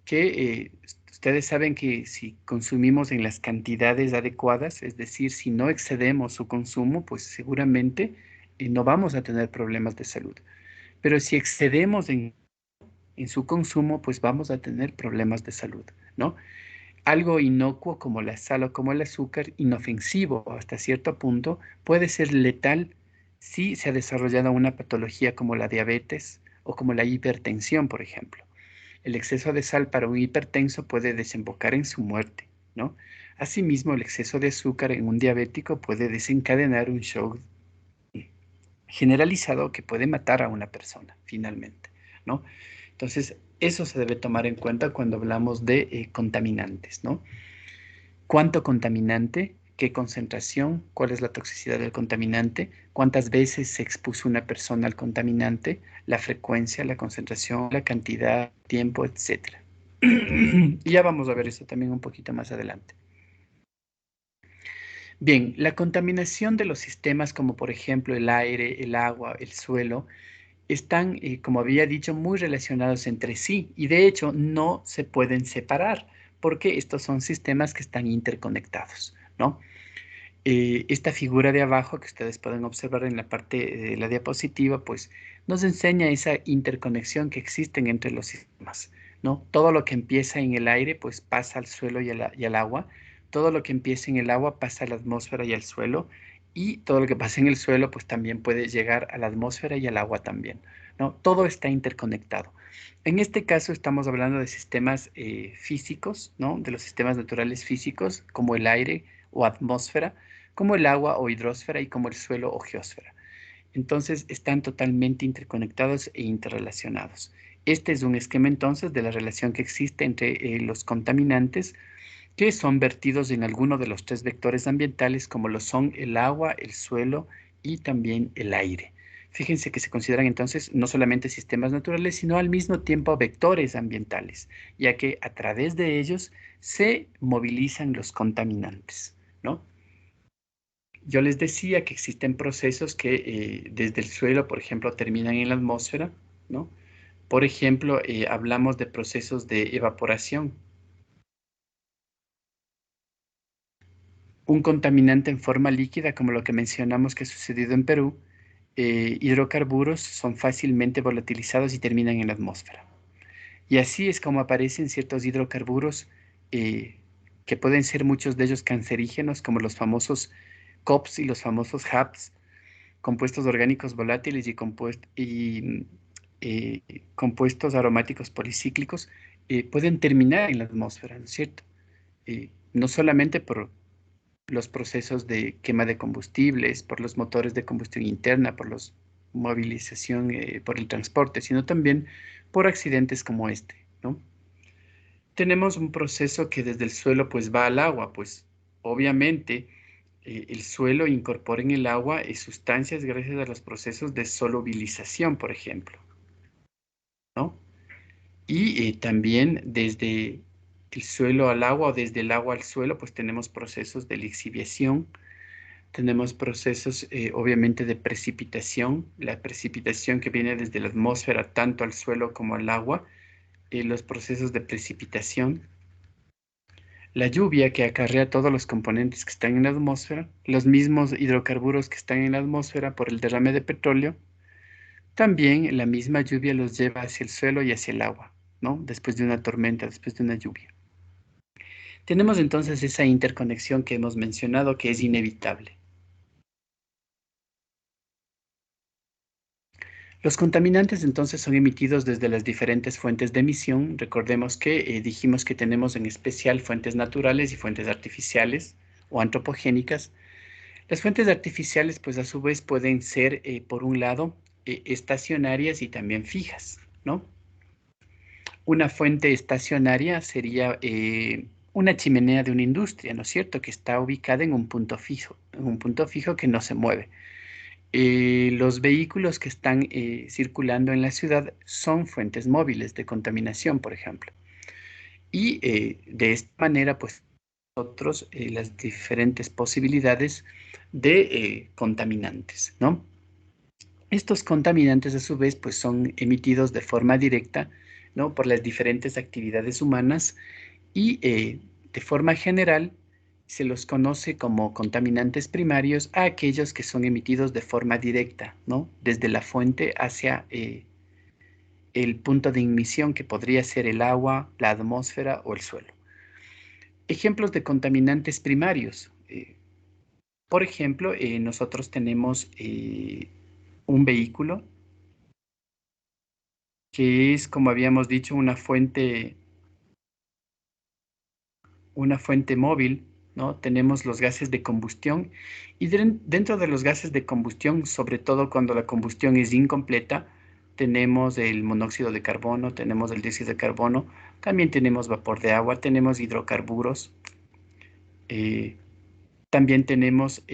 que ustedes saben que si consumimos en las cantidades adecuadas, es decir, si no excedemos su consumo, pues seguramente no vamos a tener problemas de salud. pero si excedemos en su consumo, pues vamos a tener problemas de salud, ¿no? Algo inocuo como la sal o como el azúcar, inofensivo hasta cierto punto, puede ser letal si se ha desarrollado una patología como la diabetes o como la hipertensión, por ejemplo. El exceso de sal para un hipertenso puede desembocar en su muerte, ¿no? Asimismo, el exceso de azúcar en un diabético puede desencadenar un shock generalizado que puede matar a una persona, finalmente, ¿no? Entonces, eso se debe tomar en cuenta cuando hablamos de contaminantes, ¿no? ¿Cuánto contaminante? ¿Qué concentración? ¿Cuál es la toxicidad del contaminante? ¿Cuántas veces se expuso una persona al contaminante? La frecuencia, la concentración, la cantidad, tiempo, etcétera. Y ya vamos a ver eso también un poquito más adelante. Bien, la contaminación de los sistemas como por ejemplo el aire, el agua, el suelo, están, como había dicho, muy relacionados entre sí y de hecho no se pueden separar porque estos son sistemas que están interconectados, ¿no? Esta figura de abajo que ustedes pueden observar en la parte de la diapositiva, pues nos enseña esa interconexión que existen entre los sistemas, ¿no? Todo lo que empieza en el aire, pues pasa al suelo y al agua. Todo lo que empieza en el agua pasa a la atmósfera y al suelo. Y todo lo que pasa en el suelo, pues también puede llegar a la atmósfera y al agua también, ¿no? Todo está interconectado. En este caso estamos hablando de sistemas físicos, ¿no? De los sistemas naturales físicos, como el aire o atmósfera, como el agua o hidrosfera y como el suelo o geósfera. Entonces están totalmente interconectados e interrelacionados. Este es un esquema entonces de la relación que existe entre los contaminantes que son vertidos en alguno de los tres vectores ambientales como lo son el agua, el suelo y también el aire. Fíjense que se consideran entonces no solamente sistemas naturales, sino al mismo tiempo vectores ambientales, ya que a través de ellos se movilizan los contaminantes, ¿no? Yo les decía que existen procesos que desde el suelo, por ejemplo, terminan en la atmósfera, ¿no? Por ejemplo, hablamos de procesos de evaporación. Un contaminante en forma líquida, como lo que mencionamos que ha sucedido en Perú, hidrocarburos son fácilmente volatilizados y terminan en la atmósfera. Y así es como aparecen ciertos hidrocarburos que pueden ser muchos de ellos cancerígenos, como los famosos COPs y los famosos HAPs, compuestos orgánicos volátiles y compuestos aromáticos policíclicos, pueden terminar en la atmósfera, ¿no es cierto? No solamente por los procesos de quema de combustibles, por los motores de combustión interna, por la movilización, por el transporte, sino también por accidentes como este, ¿no? Tenemos un proceso que desde el suelo pues va al agua, pues obviamente el suelo incorpora en el agua sustancias gracias a los procesos de solubilización, por ejemplo, ¿no? Y también desde el suelo al agua o desde el agua al suelo, pues tenemos procesos de lixiviación, tenemos procesos obviamente de precipitación, la precipitación que viene desde la atmósfera tanto al suelo como al agua, los procesos de precipitación, la lluvia que acarrea todos los componentes que están en la atmósfera, los mismos hidrocarburos que están en la atmósfera por el derrame de petróleo, también la misma lluvia los lleva hacia el suelo y hacia el agua, ¿no? Después de una tormenta, después de una lluvia. Tenemos entonces esa interconexión que hemos mencionado que es inevitable. Los contaminantes entonces son emitidos desde las diferentes fuentes de emisión. Recordemos que dijimos que tenemos en especial fuentes naturales y fuentes artificiales o antropogénicas. Las fuentes artificiales, pues a su vez pueden ser, por un lado, estacionarias y también fijas, ¿no? Una fuente estacionaria sería una chimenea de una industria, ¿no es cierto? Que está ubicada en un punto fijo que no se mueve. Los vehículos que están circulando en la ciudad son fuentes móviles de contaminación, por ejemplo. Y de esta manera, pues, nosotros las diferentes posibilidades de contaminantes, ¿no? Estos contaminantes, a su vez, pues, son emitidos de forma directa, ¿no? Por las diferentes actividades humanas y de forma general se los conoce como contaminantes primarios a aquellos que son emitidos de forma directa, ¿no? Desde la fuente hacia el punto de ignición que podría ser el agua, la atmósfera o el suelo. Ejemplos de contaminantes primarios. Por ejemplo, nosotros tenemos un vehículo que es, como habíamos dicho, una fuente móvil, ¿no? Tenemos los gases de combustión y dentro de los gases de combustión, sobre todo cuando la combustión es incompleta, tenemos el monóxido de carbono, tenemos el dióxido de carbono, también tenemos vapor de agua, tenemos hidrocarburos, eh, también tenemos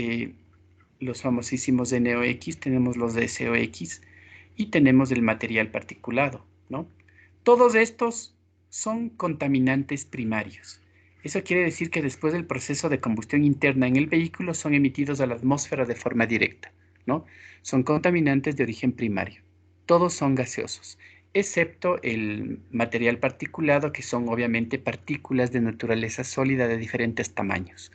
los famosísimos NOx, tenemos los SOx y tenemos el material particulado, ¿no? Todos estos son contaminantes primarios. Eso quiere decir que después del proceso de combustión interna en el vehículo son emitidos a la atmósfera de forma directa, ¿no? Son contaminantes de origen primario. Todos son gaseosos, excepto el material particulado, que son obviamente partículas de naturaleza sólida de diferentes tamaños.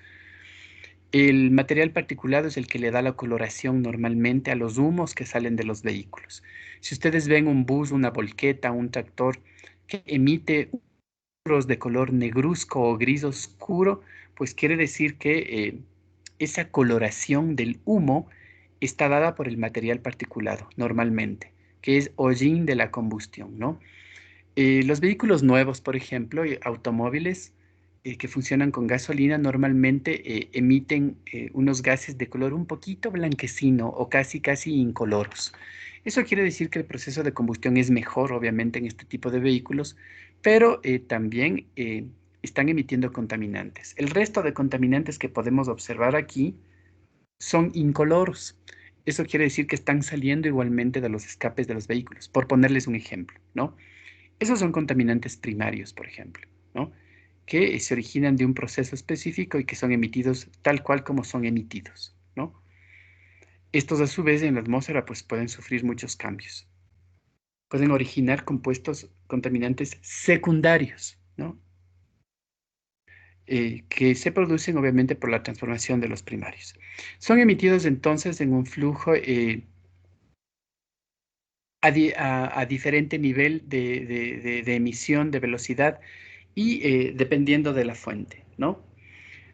El material particulado es el que le da la coloración normalmente a los humos que salen de los vehículos. Si ustedes ven un bus, una volqueta, un tractor que emite humos de color negruzco o gris oscuro, pues quiere decir que esa coloración del humo está dada por el material particulado normalmente, que es hollín de la combustión, ¿no? Los vehículos nuevos, por ejemplo, automóviles que funcionan con gasolina, normalmente emiten unos gases de color un poquito blanquecino o casi incoloros. Eso quiere decir que el proceso de combustión es mejor, obviamente, en este tipo de vehículos, pero también están emitiendo contaminantes. El resto de contaminantes que podemos observar aquí son incoloros. Eso quiere decir que están saliendo igualmente de los escapes de los vehículos, por ponerles un ejemplo, ¿no? Esos son contaminantes primarios, por ejemplo, ¿no? Que se originan de un proceso específico y que son emitidos tal cual como son emitidos, ¿no? Estos a su vez en la atmósfera pues pueden sufrir muchos cambios. Pueden originar compuestos contaminantes secundarios, ¿no? Que se producen obviamente por la transformación de los primarios. Son emitidos entonces en un flujo a diferente nivel de emisión, de velocidad y dependiendo de la fuente, ¿no?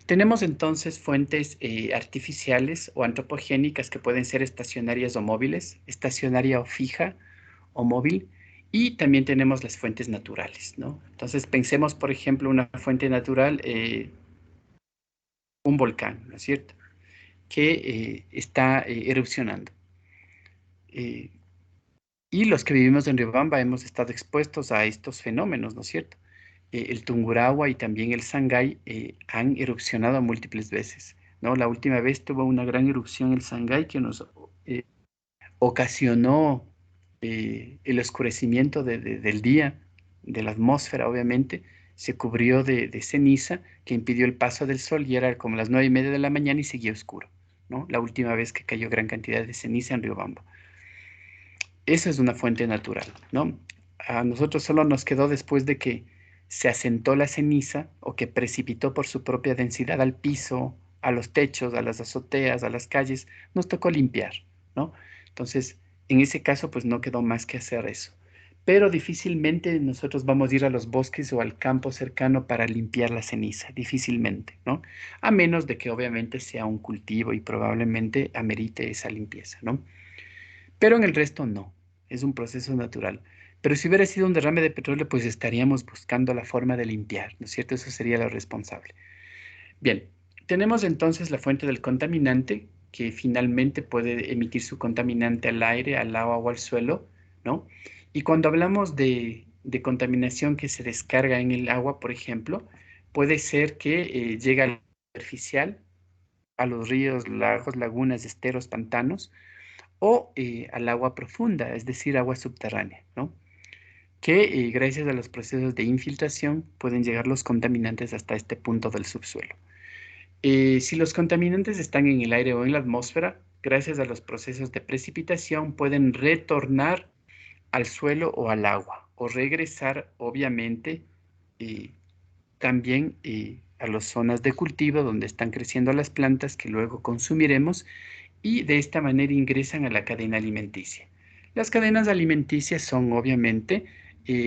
Tenemos entonces fuentes artificiales o antropogénicas que pueden ser estacionarias o móviles, estacionaria o fija o móvil, y también tenemos las fuentes naturales, ¿no? Entonces pensemos, por ejemplo, una fuente natural, un volcán, ¿no es cierto? Que está erupcionando. Eh, y los que vivimos en Riobamba hemos estado expuestos a estos fenómenos, ¿no es cierto? El Tungurahua y también el Sangay han erupcionado múltiples veces, ¿no? La última vez tuvo una gran erupción el Sangay que nos eh, ocasionó el oscurecimiento del día, de la atmósfera, obviamente, se cubrió de ceniza que impidió el paso del sol y era como las 9:30 de la mañana y seguía oscuro, ¿no? La última vez que cayó gran cantidad de ceniza en Riobamba. Esa es una fuente natural, ¿no? A nosotros solo nos quedó después de que se asentó la ceniza o que precipitó por su propia densidad al piso, a los techos, a las azoteas, a las calles, nos tocó limpiar, ¿no? Entonces, en ese caso, pues no quedó más que hacer eso. Pero difícilmente nosotros vamos a ir a los bosques o al campo cercano para limpiar la ceniza, difícilmente, ¿no? A menos de que obviamente sea un cultivo y probablemente amerite esa limpieza, ¿no? Pero en el resto no, es un proceso natural. Pero si hubiera sido un derrame de petróleo, pues estaríamos buscando la forma de limpiar, ¿no es cierto? Eso sería lo responsable. Bien, tenemos entonces la fuente del contaminante, que finalmente puede emitir su contaminante al aire, al agua o al suelo, ¿no? Y cuando hablamos de contaminación que se descarga en el agua, por ejemplo, puede ser que llegue al superficial, a los ríos, lagos, lagunas, esteros, pantanos, o al agua profunda, es decir, agua subterránea, ¿no? Que gracias a los procesos de infiltración pueden llegar los contaminantes hasta este punto del subsuelo. Si los contaminantes están en el aire o en la atmósfera, gracias a los procesos de precipitación pueden retornar al suelo o al agua, o regresar, obviamente, eh, también a las zonas de cultivo donde están creciendo las plantas que luego consumiremos y de esta manera ingresan a la cadena alimenticia. Las cadenas alimenticias son obviamente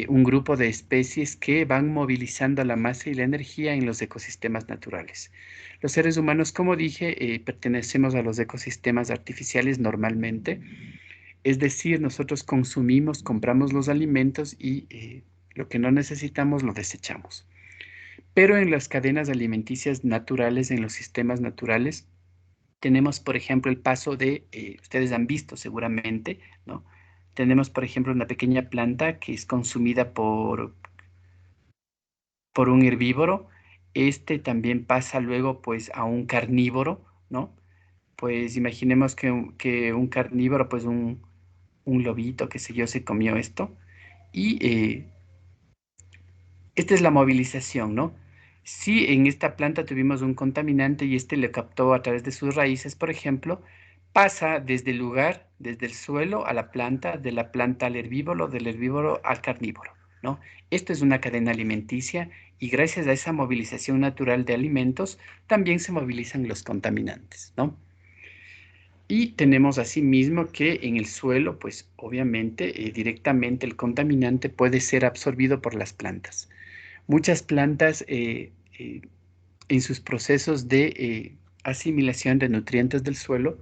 un grupo de especies que van movilizando la masa y la energía en los ecosistemas naturales. Los seres humanos, como dije, pertenecemos a los ecosistemas artificiales normalmente, es decir, nosotros consumimos, compramos los alimentos y lo que no necesitamos lo desechamos. Pero en las cadenas alimenticias naturales, en los sistemas naturales, tenemos, por ejemplo, el paso de, ustedes han visto seguramente, ¿no? Tenemos, por ejemplo, una pequeña planta que es consumida por un herbívoro. Este también pasa luego, pues, a un carnívoro, ¿no? Pues imaginemos que un carnívoro, pues un lobito, qué sé yo, se comió esto. Y esta es la movilización, ¿no? Si en esta planta tuvimos un contaminante y este le captó a través de sus raíces, por ejemplo, pasa desde el lugar, desde el suelo a la planta, de la planta al herbívoro, del herbívoro al carnívoro, ¿no? Esto es una cadena alimenticia y gracias a esa movilización natural de alimentos, también se movilizan los contaminantes, ¿no? Y tenemos asimismo que en el suelo, pues obviamente directamente el contaminante puede ser absorbido por las plantas. Muchas plantas en sus procesos de asimilación de nutrientes del suelo,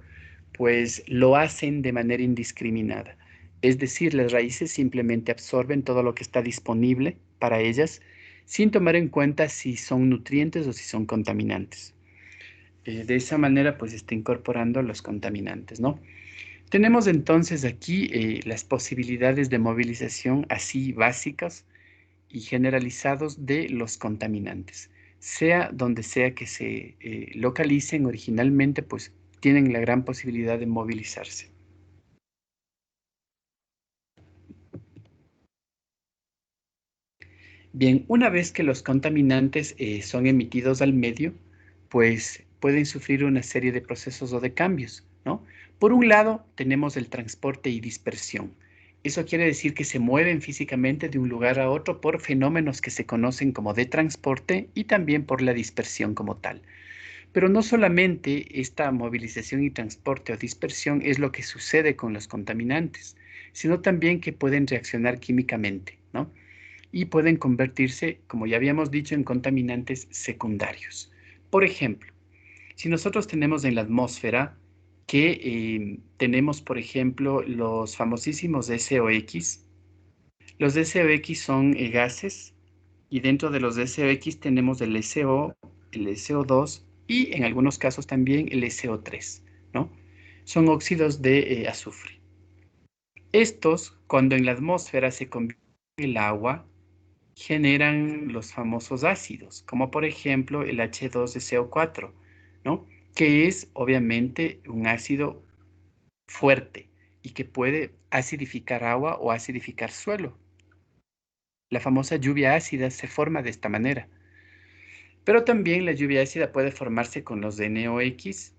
pues lo hacen de manera indiscriminada. Es decir, las raíces simplemente absorben todo lo que está disponible para ellas sin tomar en cuenta si son nutrientes o si son contaminantes. De esa manera, pues está incorporando los contaminantes, ¿no? Tenemos entonces aquí las posibilidades de movilización así básicas y generalizados de los contaminantes. Sea donde sea que se localicen originalmente, pues tienen la gran posibilidad de movilizarse. Bien, una vez que los contaminantes son emitidos al medio, pues pueden sufrir una serie de procesos o de cambios, ¿no? Por un lado, tenemos el transporte y dispersión. Eso quiere decir que se mueven físicamente de un lugar a otro por fenómenos que se conocen como de transporte y también por la dispersión como tal. Pero no solamente esta movilización y transporte o dispersión es lo que sucede con los contaminantes, sino también que pueden reaccionar químicamente, ¿no? Y pueden convertirse, como ya habíamos dicho, en contaminantes secundarios. Por ejemplo, si nosotros tenemos en la atmósfera que tenemos, por ejemplo, los famosísimos SOX, los SOX son gases y dentro de los SOX tenemos el SO, el SO2 y en algunos casos también el SO3, ¿no? Son óxidos de azufre. Estos, cuando en la atmósfera se convierten en el agua, generan los famosos ácidos, como por ejemplo el H2SO4, ¿no? Que es obviamente un ácido fuerte y que puede acidificar agua o acidificar suelo. La famosa lluvia ácida se forma de esta manera. Pero también la lluvia ácida puede formarse con los de NOx,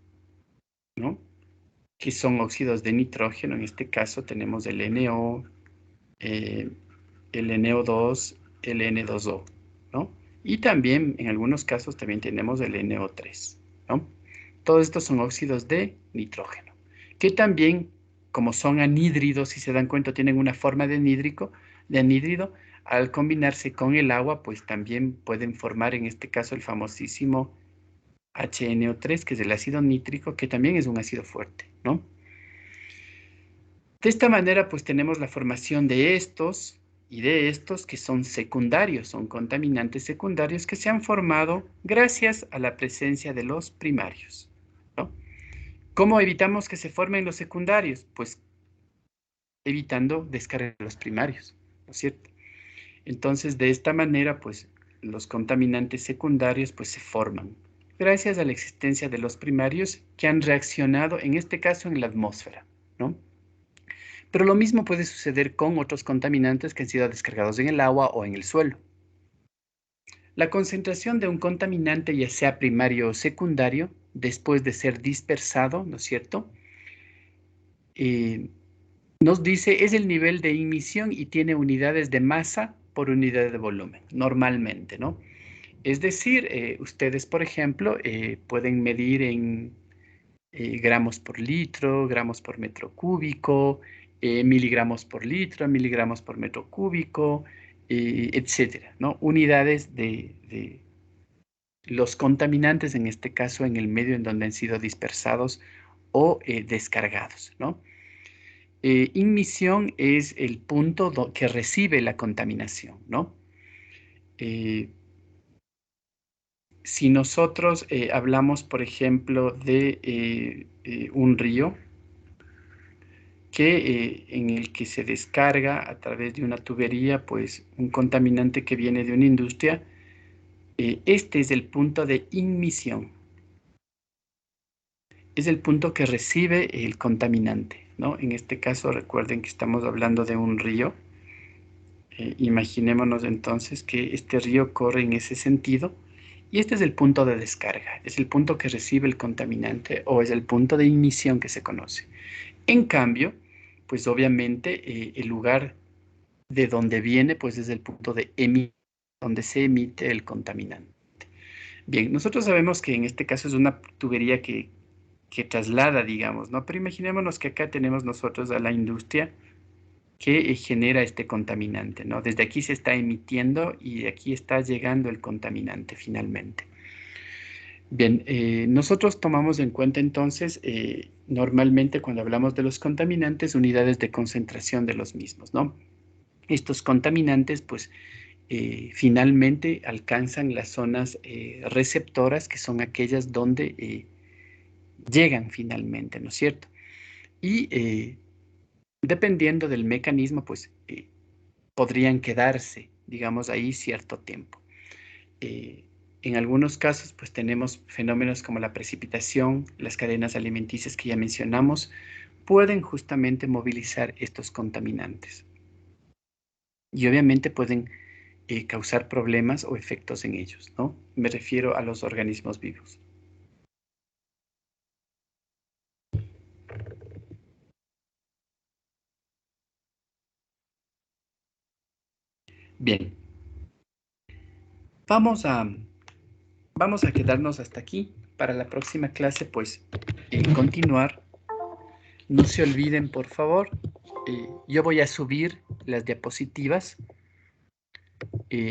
¿no? Que son óxidos de nitrógeno. En este caso tenemos el NO, eh, el NO2, el N2O, ¿no? Y también, en algunos casos, también tenemos el NO3, ¿no? Todos estos son óxidos de nitrógeno, que también, como son anhídridos, si se dan cuenta, tienen una forma de anhídrido, al combinarse con el agua, pues también pueden formar, en este caso, el famosísimo HNO3, que es el ácido nítrico, que también es un ácido fuerte, ¿no? De esta manera, pues tenemos la formación de estos y de estos que son secundarios, son contaminantes secundarios que se han formado gracias a la presencia de los primarios, ¿no? ¿Cómo evitamos que se formen los secundarios? Pues evitando descargar los primarios, ¿no es cierto? Entonces, de esta manera, pues los contaminantes secundarios pues se forman gracias a la existencia de los primarios que han reaccionado, en este caso, en la atmósfera, ¿no? Pero lo mismo puede suceder con otros contaminantes que han sido descargados en el agua o en el suelo. La concentración de un contaminante, ya sea primario o secundario, después de ser dispersado, ¿no es cierto? Nos dice es el nivel de emisión y tiene unidades de masa por unidad de volumen, normalmente, ¿no? Es decir, ustedes, por ejemplo, pueden medir en gramos por litro, gramos por metro cúbico, miligramos por litro, miligramos por metro cúbico, etcétera, ¿no? Unidades de los contaminantes, en este caso, en el medio en donde han sido dispersados o descargados, ¿no? Inmisión es el punto que recibe la contaminación, ¿no? Si nosotros hablamos, por ejemplo, de un río en el que se descarga a través de una tubería, pues, un contaminante que viene de una industria, este es el punto de inmisión. Es el punto que recibe el contaminante, ¿no? En este caso, recuerden que estamos hablando de un río. Imaginémonos entonces que este río corre en ese sentido y este es el punto de descarga, es el punto que recibe el contaminante o es el punto de ignición que se conoce. En cambio, pues obviamente el lugar de donde viene pues es el punto de emisión, donde se emite el contaminante. Bien, nosotros sabemos que en este caso es una tubería que traslada, digamos, ¿no? Pero imaginémonos que acá tenemos nosotros a la industria que genera este contaminante, ¿no? Desde aquí se está emitiendo y de aquí está llegando el contaminante finalmente. Bien, nosotros tomamos en cuenta entonces, normalmente cuando hablamos de los contaminantes, unidades de concentración de los mismos, ¿no? Estos contaminantes, pues, finalmente alcanzan las zonas receptoras, que son aquellas donde llegan finalmente, ¿no es cierto? Y dependiendo del mecanismo, pues podrían quedarse, digamos, ahí cierto tiempo. En algunos casos, pues tenemos fenómenos como la precipitación, las cadenas alimenticias que ya mencionamos, pueden justamente movilizar estos contaminantes. Y obviamente pueden causar problemas o efectos en ellos, ¿no? Me refiero a los organismos vivos. Bien, vamos a quedarnos hasta aquí. Para la próxima clase, pues, continuar. No se olviden, por favor, yo voy a subir las diapositivas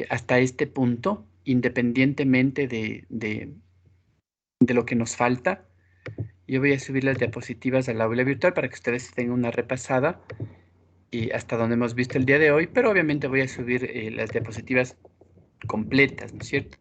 hasta este punto, independientemente de lo que nos falta. Yo voy a subir las diapositivas al aula virtual para que ustedes tengan una repasada hasta donde hemos visto el día de hoy, pero obviamente voy a subir las diapositivas completas, ¿no es cierto?